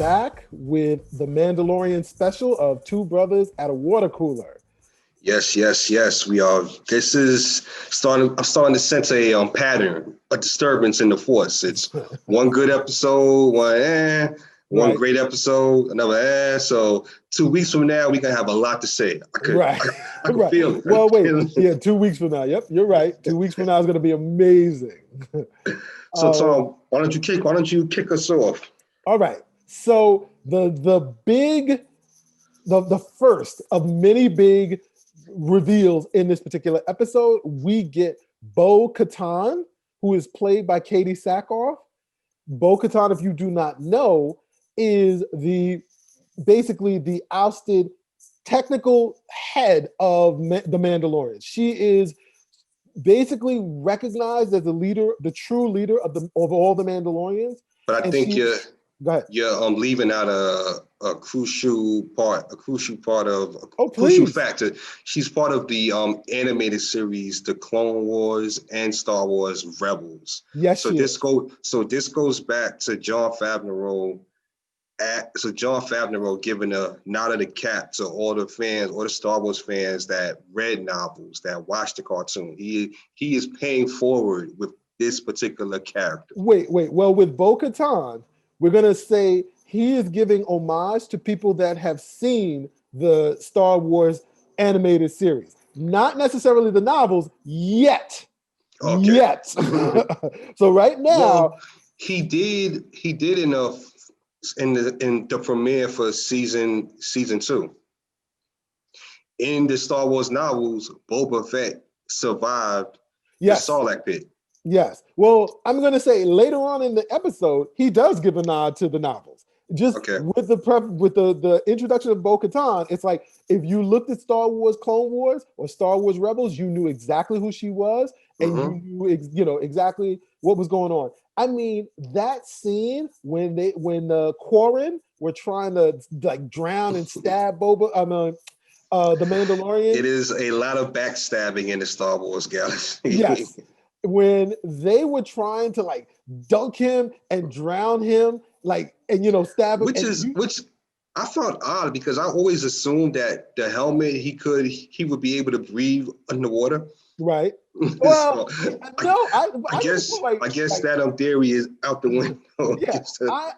back with the Mandalorian special of Two Brothers at a Water Cooler. Yes, yes, yes. We are. This is starting. I'm starting to sense a pattern, a disturbance in the force. It's one good episode, one Right, great episode, another So 2 weeks from now, we're gonna have a lot to say. right, I could right. feel it. I Well, could wait, feel yeah, it. 2 weeks from now. Yep, you're right. 2 weeks from now is going to be amazing. So Um, Tom, why don't you kick us off? all right. So the first of many big reveals in this particular episode, we get Bo Katan, who is played by Katie Sackhoff. Bo Katan, if you do not know, is the basically the ousted technical head of the Mandalorians. She is basically recognized as the leader, the true leader of all the Mandalorians, But I and think she. Go ahead. you're leaving out a crucial part of a Oh, crucial please. factor. She's part of the animated series, the Clone Wars and Star Wars Rebels. Yes, she is. So this goes back to John Favreau. John Favreau giving a nod of the cap to all the fans, all the Star Wars fans that read novels, that watched the cartoon. He is paying forward with this particular character. Wait. Well, with Bo Katan, we're gonna say he is giving homage to people that have seen the Star Wars animated series, not necessarily the novels yet. Okay. Yet. So right now, Well, he did enough in the premiere for season two. In the Star Wars novels, Boba Fett survived the yes, Sarlacc pit. yes. Well, I'm going to say later on in the episode, he does give a nod to the novels. Just Okay. with the introduction of Bo-Katan, it's like if you looked at Star Wars Clone Wars or Star Wars Rebels, you knew exactly who she was, and Mm-hmm. you knew exactly what was going on. I mean, that scene when the Quarren were trying to like drown and stab the Mandalorian. It is a lot of backstabbing in the Star Wars galaxy. Yes. When they were trying to like dunk him and drown him, like, and stab him, which I found odd because I always assumed that the helmet he would be able to breathe underwater. right. Well, So no, I I never guess saw like I guess like that theory is out the window. yeah,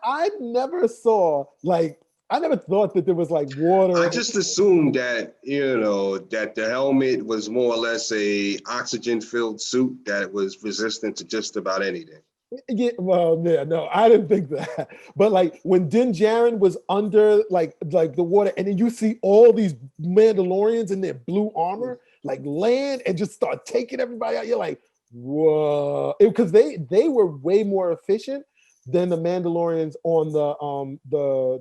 I never saw like I never thought that there was like I water. just assumed that that the helmet was more or less a oxygen filled suit that was resistant to just about anything. Yeah, well, yeah, no, I didn't think that. But like when Din Djarin was under like the water, and then you see all these Mandalorians in their blue armor like land and just start taking everybody out. You're like, whoa, because they were way more efficient than the Mandalorians on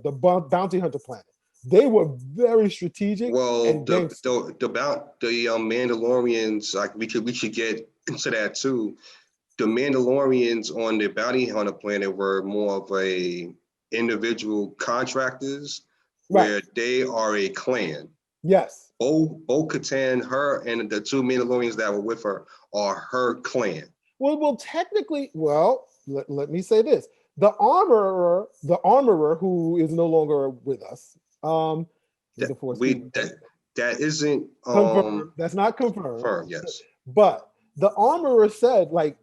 the bounty hunter planet. They were very strategic Well, and gangster. the Mandalorians, like we should get into that too. The Mandalorians on the bounty hunter planet were more of a individual contractors, Right. where they are a clan. Yes. Bo Katan, her and the two Mandalorians that were with her are her clan. Well, technically, let me say this: the armorer who is no longer with us, That the Force we Speed, that isn't confirmed. That's not confirmed, firm. Yes. but the armorer said, like,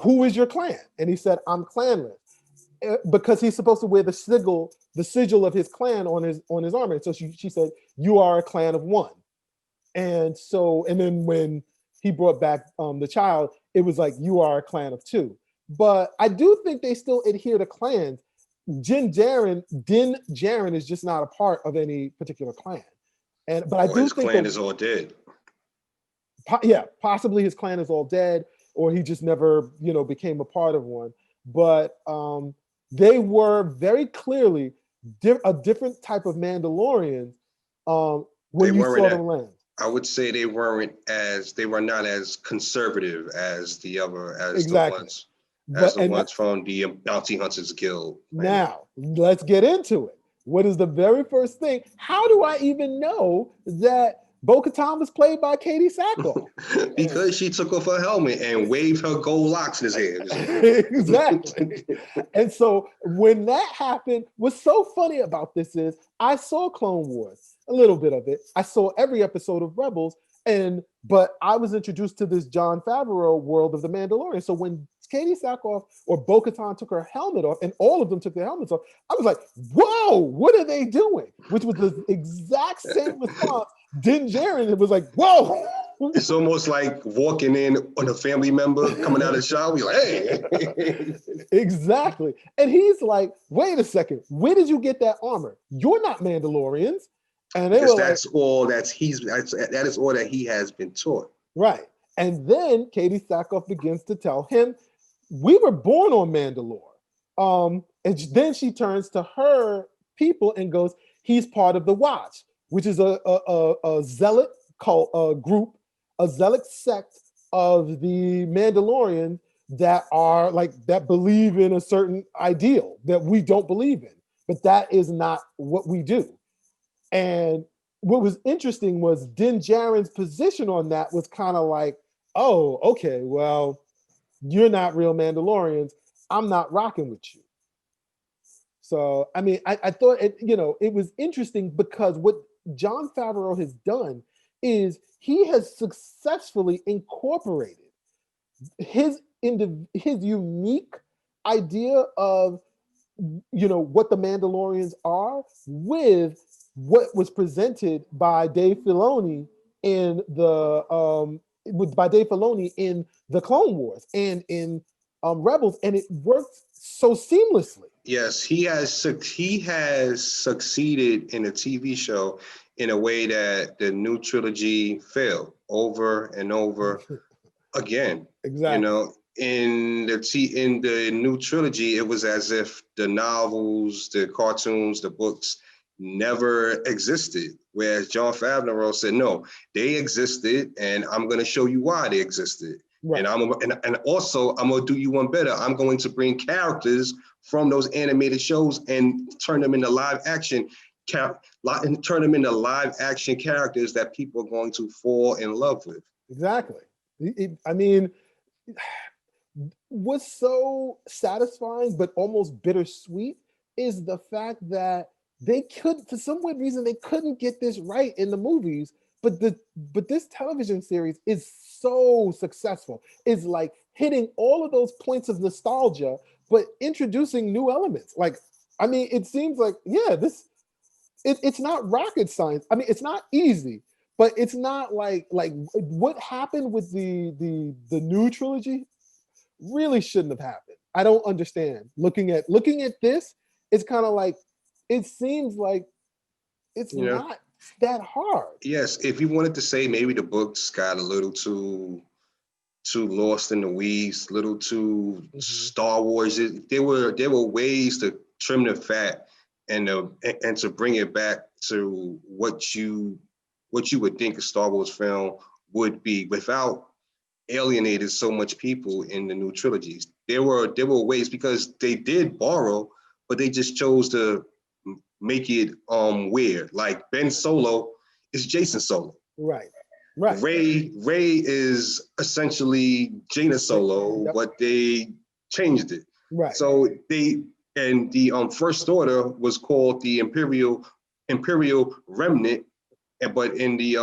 "Who is your clan?" And he said, "I'm clanless," because he's supposed to wear the sigil of his clan on his armor. And so she said, "You are a clan of one." And then when he brought back the child, it was like, "You are a clan of two." But I do think they still adhere to clans. Din Djarin is just not a part of any particular clan. But I Or do his think clan is all dead. yeah, possibly his clan is all dead, or he just never, became a part of one. But they were very clearly a different type of Mandalorian They when you weren't saw at, them land. I would say they were not as conservative as Exactly. as But the and ones from the Bounty Hunters Guild planet. Now, let's get into it. What is the very first thing? How do I even know that Bo-Katan was played by Katie Sackhoff. Because she took off her helmet and waved her gold locks in his hair. Exactly. And so when that happened, what's so funny about this is I saw Clone Wars, a little bit of it. I saw every episode of Rebels, but I was introduced to this John Favreau world of The Mandalorian. So when Katie Sackhoff or Bo-Katan took her helmet off, and all of them took their helmets off, I was like, whoa, what are they doing? Which was the exact same response Din Djarin was like, whoa. It's almost like walking in on a family member coming out of the shower. You're like, hey. Exactly. And he's like, wait a second, where did you get that armor? You're not Mandalorians. And they were that's all that is all that he has been taught. Right. And then Katie Sackhoff begins to tell him, we were born on Mandalore. And then she turns to her people and goes, he's part of the Watch, which is a zealot cult group, a zealot sect of the Mandalorian that are that believe in a certain ideal that we don't believe in, but that is not what we do. And what was interesting was Din Djarin's position on that was kind of like, oh, okay, well, you're not real Mandalorians. I'm not rocking with you. So, I mean, I thought it was interesting because what John Favreau has done is he has successfully incorporated his unique idea of what the Mandalorians are with what was presented by Dave Filoni in the Clone Wars and in Rebels, and it worked so seamlessly. Yes, he has succeeded in a TV show in a way that the new trilogy failed over and over again. Exactly. In the new trilogy, it was as if the novels, the cartoons, the books never existed. Whereas John Favreau said, no, they existed, and I'm going to show you why they existed. Right. And also I'm going to do you one better. I'm going to bring characters from those animated shows and turn them into live action characters that people are going to fall in love with. Exactly. I mean, what's so satisfying but almost bittersweet is the fact that for some weird reason, they couldn't get this right in the movies, but this television series is so successful. It's like hitting all of those points of nostalgia, but introducing new elements. It seems like, it's not rocket science. I mean, it's not easy, but it's not like what happened with the new trilogy really shouldn't have happened. I don't understand. Looking at this, it's kind of like, it seems like it's not that hard. Yes, if you wanted to say maybe the books got a little too lost in the weeds, little too Star Wars. There were ways to trim the fat and to bring it back to what you would think a Star Wars film would be without alienating so much people in the new trilogies. There were ways, because they did borrow, but they just chose to make it weird. Like Ben Solo is Jason Solo. Right. Ray is essentially Jaina Solo, but they changed it. Right. So the First Order was called the Imperial Remnant, but in the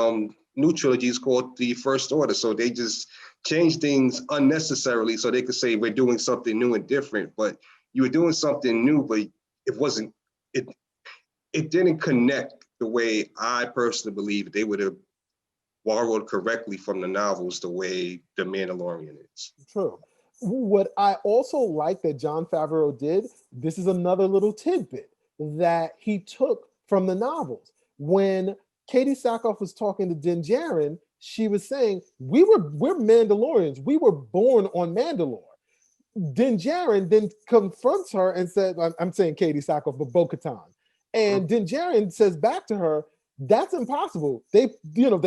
new trilogy it's called the First Order. So they just changed things unnecessarily so they could say we're doing something new and different. But you were doing something new, but it wasn't. It didn't connect the way I personally believe they would have borrowed correctly from the novels the way The Mandalorian is. True. What I also like that John Favreau did, this is another little tidbit that he took from the novels. When Katie Sackhoff was talking to Din Djarin, she was saying, we're Mandalorians. We were born on Mandalore. Din Djarin then confronts her and said, I'm saying Katie Sackhoff, but Bo-Katan. And Din Djarin says back to her, that's impossible. The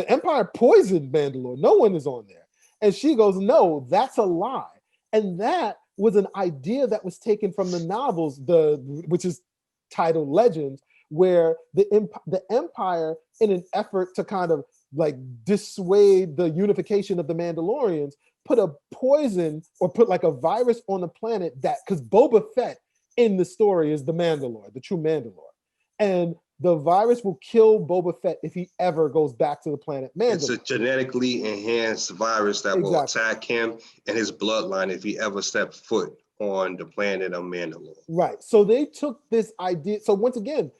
Empire poisoned Mandalore. No one is on there. And she goes, no, that's a lie. And that was an idea that was taken from the novels, which is titled Legends, where the Empire, in an effort to kind of like dissuade the unification of the Mandalorians, put a poison or put like a virus on the planet that, because Boba Fett in the story is the Mandalore, the true Mandalore. And the virus will kill Boba Fett if he ever goes back to the planet Mandalore. It's a genetically enhanced virus that will Exactly. attack him and his bloodline if he ever steps foot on the planet of Mandalore. Right. So they took this idea. So once again,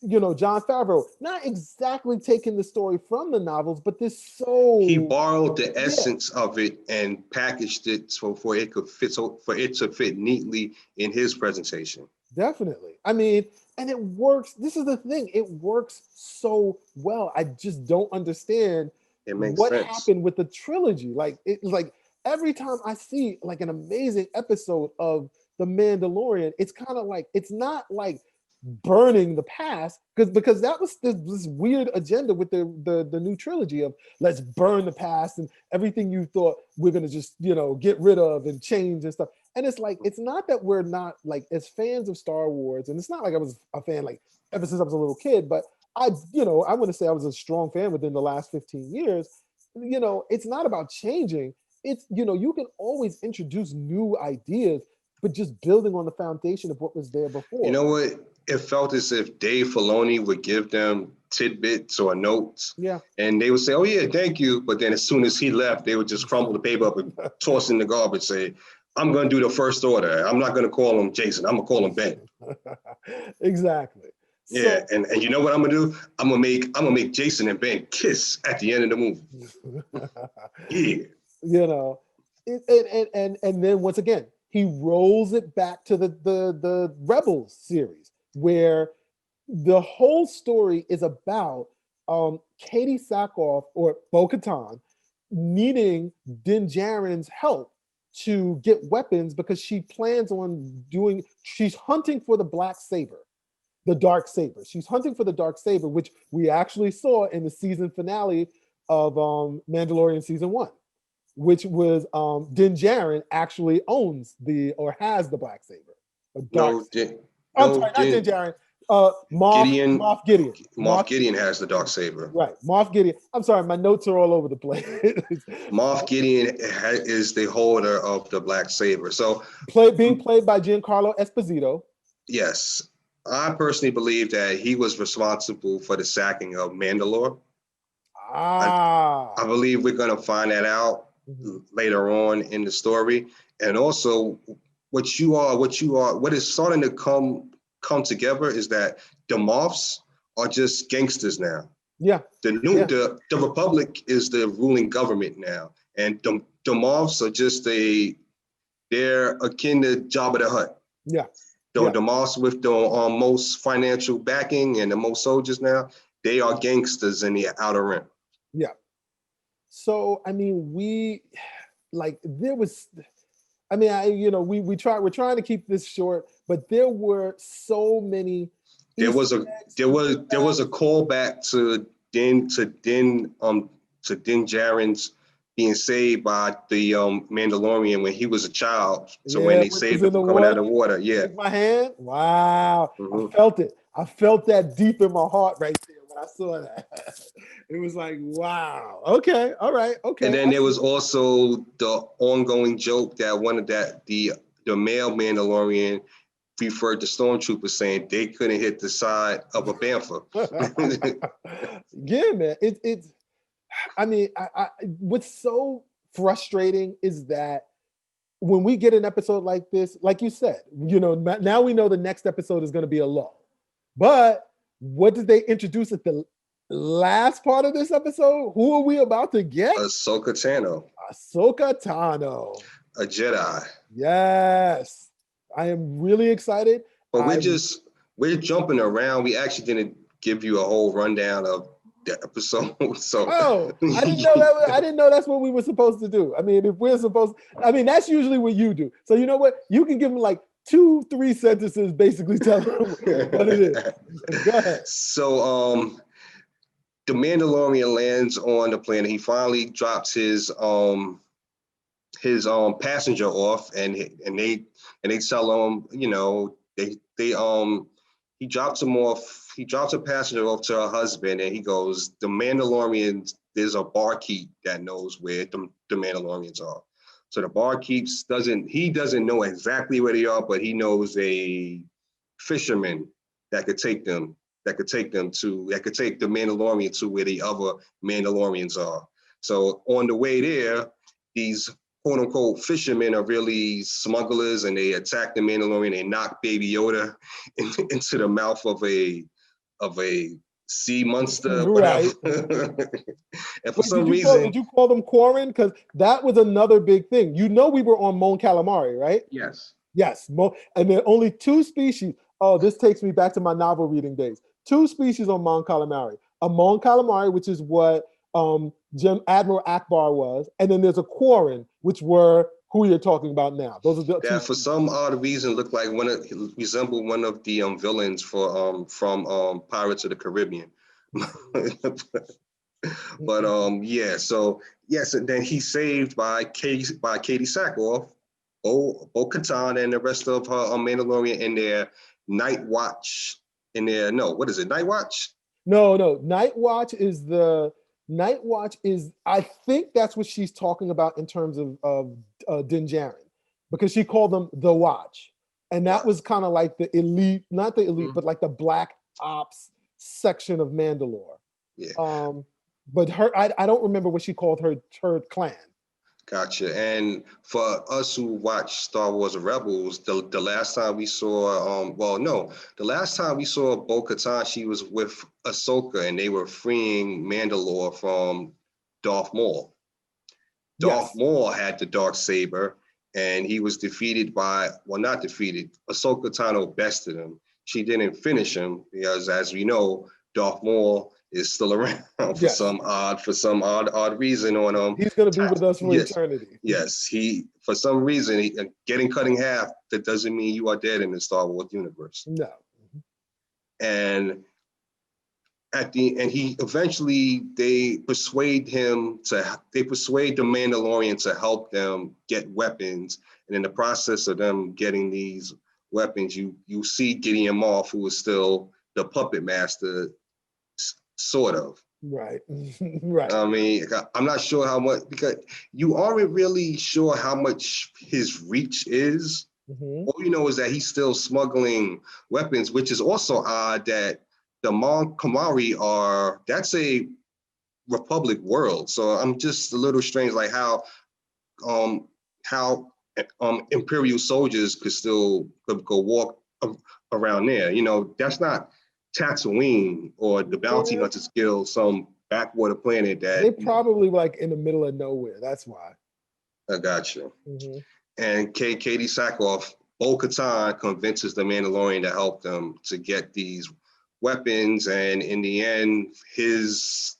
John Favreau, not exactly taking the story from the novels, but this He borrowed the essence of it and packaged it for it to fit neatly in his presentation. Definitely. I mean, and it works. This is the thing. It works so well. I just don't understand what happened with the trilogy. Like it's like every time I see like an amazing episode of The Mandalorian, it's kind of like, it's not like burning the past, because that was this weird agenda with the new trilogy of let's burn the past and everything you thought we're gonna just get rid of and change and stuff. And it's like, it's not that we're not, like, as fans of Star Wars, and it's not like I was a fan like ever since I was a little kid, but I want to say I was a strong fan within the last 15 years. It's not about changing. It's, you can always introduce new ideas, but just building on the foundation of what was there before. You know what? It felt as if Dave Filoni would give them tidbits or notes. Yeah. And they would say, oh, yeah, thank you. But then as soon as he left, they would just crumple the paper up and toss in the garbage, say, I'm going to do the first order. I'm not going to call him Jason. I'm going to call him Ben. Exactly. Yeah, so, and you know what I'm going to do? I'm going to make Jason and Ben kiss at the end of the movie. Yeah. And then once again, he rolls it back to the Rebels series, where the whole story is about Katie Sackhoff, or Bo-Katan, needing Din Djarin's help to get weapons, because she plans on she's hunting for the black saber, the dark saber. She's hunting for the dark saber, which we actually saw in the season finale of Mandalorian season 1. Which was Din Djarin actually owns has the black saber. I'm sorry, not Din Djarin. Moff Gideon. Moff Gideon has the dark saber. Right, Moff Gideon. I'm sorry, my notes are all over the place. Moff Gideon is the holder of the black saber. So being played by Giancarlo Esposito. Yes, I personally believe that he was responsible for the sacking of Mandalore. I believe we're going to find that out later on in the story. And also what is starting to come together is that the Moffs are just gangsters now. Yeah. The Republic is the ruling government now. And the Moffs are just they're akin to Jabba the Hutt. Yeah. The Moffs with the most financial backing and the most soldiers now, they are gangsters in the Outer Rim. Yeah. So, I mean, we're trying to keep this short, but there were so many. There was a callback to Din Djarin's being saved by the Mandalorian when he was a child. So when they saved him from coming out of the water, Take my hand. Wow. I felt it. I felt that deep in my heart right there when I saw that. It was like, wow. Okay. All right. Okay. And then there was also the ongoing joke that the male Mandalorian referred to stormtroopers saying they couldn't hit the side of a Bantha. Yeah, man. What's so frustrating is that when we get an episode like this, like you said, now we know the next episode is going to be a lull. But what did they introduce at the last part of this episode? Who are we about to get? Ahsoka Tano. A Jedi. Yes. I am really excited. But we're jumping around. We actually didn't give you a whole rundown of the episode. So I didn't know that. I didn't know that's what we were supposed to do. I mean, that's usually what you do. So you know what? You can give them like 2-3 sentences, basically tell them what it is. Go ahead. So the Mandalorian lands on the planet. He finally drops his passenger off, and they tell him, he drops him off. He drops a passenger off to her husband, and he goes, "The Mandalorians. There's a barkeep that knows where the Mandalorians are." So the barkeep doesn't know exactly where they are, but he knows a fisherman that could take them. That could take the Mandalorian to where the other Mandalorians are. So on the way there, these quote unquote fishermen are really smugglers, and they attack the Mandalorian. They knock Baby Yoda into the mouth of a sea monster, Right. whatever. And for Wait, some reason, did you call them Quarren? Because that was another big thing. You know, we were on Mon Calamari, right? yes, Yes, and there are only two species. Oh, this takes me back to my novel reading days. Two species on Mon Calamari. A Mon Calamari, which is what Admiral Akbar was, and then there's a Quarren, which were who you're talking about now. Those are the two. that for some odd reason looked like resembled one of the villains from Pirates of the Caribbean. But yeah, so yes, and then he's saved by Katie Sackhoff, Bo-Katan, and the rest of her Mandalorian in their night watch. What is it? Night watch? No. Night Watch is I think that's what she's talking about in terms of Din Djarin, because she called them the Watch, and that was kind of like the elite, not the elite, but like the Black Ops section of Mandalore. Yeah. But I don't remember what she called her clan. Gotcha. And for us who watch Star Wars Rebels, the last time we saw, the last time we saw Bo-Katan, she was with Ahsoka, and they were freeing Mandalore from Darth Maul. Darth Maul had the Darksaber, and he was defeated not defeated. Ahsoka Tano bested him. She didn't finish him because, as we know, Darth Maul is still around for some odd reason on He's going to be with us for eternity. Yes, for some reason getting cut in half, that doesn't mean you are dead in the Star Wars universe. No. And he eventually they persuade the Mandalorian to help them get weapons, and in the process of them getting these weapons, you see Gideon Moff, who is still the puppet master, sort of. Right. Right. I mean, I'm not sure how much, because you aren't really sure how much his reach is. Mm-hmm. All you know is that he's still smuggling weapons, which is also odd that the Mon Calamari that's a Republic world. So I'm just a little strange, like how Imperial soldiers could still go walk around there. You know, that's not Tatooine or the Bounty Hunters Guild, some backwater planet that they probably like in the middle of nowhere. That's why. I got you. Mm-hmm. And Katie Sackhoff, Bo-Katan convinces the Mandalorian to help them to get these weapons, and in the end, the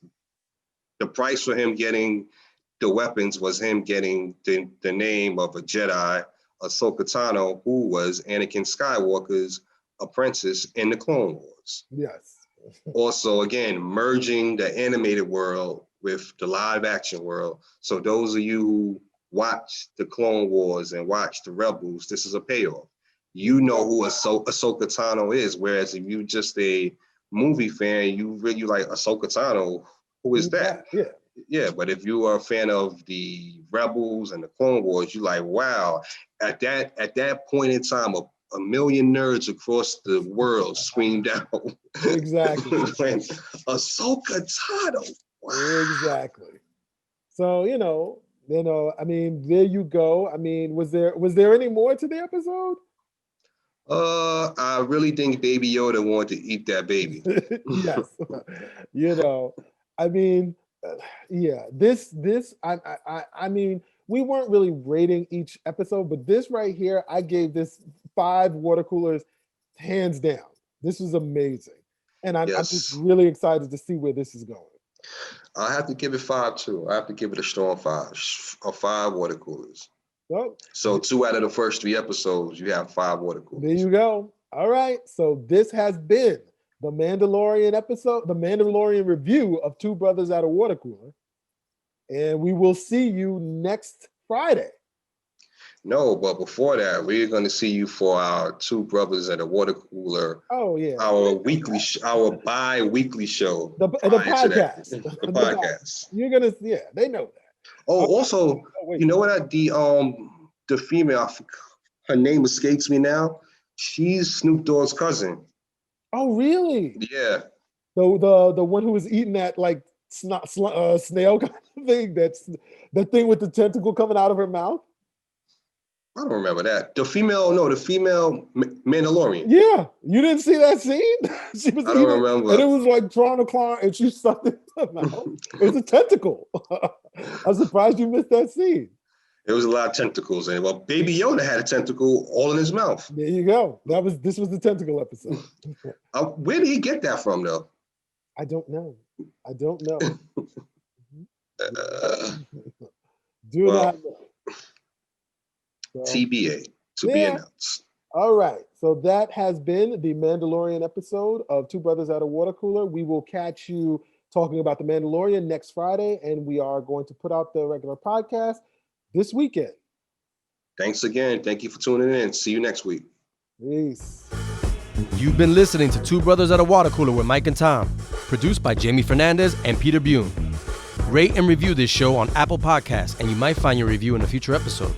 price for him getting the weapons was him getting the name of a Jedi, Ahsoka Tano, who was Anakin Skywalker's apprentice in the Clone Wars. Yes. Also, again, merging the animated world with the live action world. So those of you who watch the Clone Wars and watch the Rebels, this is a payoff. You know who Ahsoka Tano is, whereas if you just a movie fan, you really like Ahsoka Tano. Who is that? Yeah. Yeah, but if you are a fan of the Rebels and the Clone Wars, you're like, wow. At that point in time, a million nerds across the world screamed out. Exactly. Ahsoka Tano. Wow. Exactly. So I mean, there you go. I mean, was there any more to the episode? I really think Baby Yoda wanted to eat that baby. Yes. I mean, yeah. This I mean, we weren't really rating each episode, but this right here, I gave this 5 water coolers, hands down. This was amazing, and I'm just really excited to see where this is going. I have to give it 5 too. I have to give it a strong 5. 5 water coolers. So 2 out of the first 3 episodes, you have 5 water coolers. There you go. All right. So this has been the Mandalorian episode, the Mandalorian review of Two Brothers at a Water Cooler. And we will see you next Friday. No, but before that, we're going to see you for our Two Brothers at a Water Cooler. Oh yeah, Our bi-weekly show. the podcast. The podcast. You're gonna, yeah, they know that. Oh, also, Oh, wait. you know what? The female, her name escapes me now. She's Snoop Dogg's cousin. Oh really? Yeah. The one who was eating that like snail kind of thing. That's the thing with the tentacle coming out of her mouth. I don't remember that. The female Mandalorian. Yeah, you didn't see that scene? She was I don't remember. and it was like trying to climb, and she sucked it in her mouth. It's a tentacle. I'm surprised you missed that scene. There was a lot of tentacles in it. Well, Baby Yoda had a tentacle all in his mouth. There you go. This was the tentacle episode. Where did he get that from, though? I don't know. Do not know. So, TBA, to be announced. All right. So that has been the Mandalorian episode of Two Brothers at a Water Cooler. We will catch you talking about the Mandalorian next Friday, and we are going to put out the regular podcast this weekend. Thanks again. Thank you for tuning in. See you next week. Peace. You've been listening to Two Brothers at a Water Cooler with Mike and Tom, produced by Jamie Fernandez and Peter Bune. Rate and review this show on Apple Podcasts, and you might find your review in a future episode.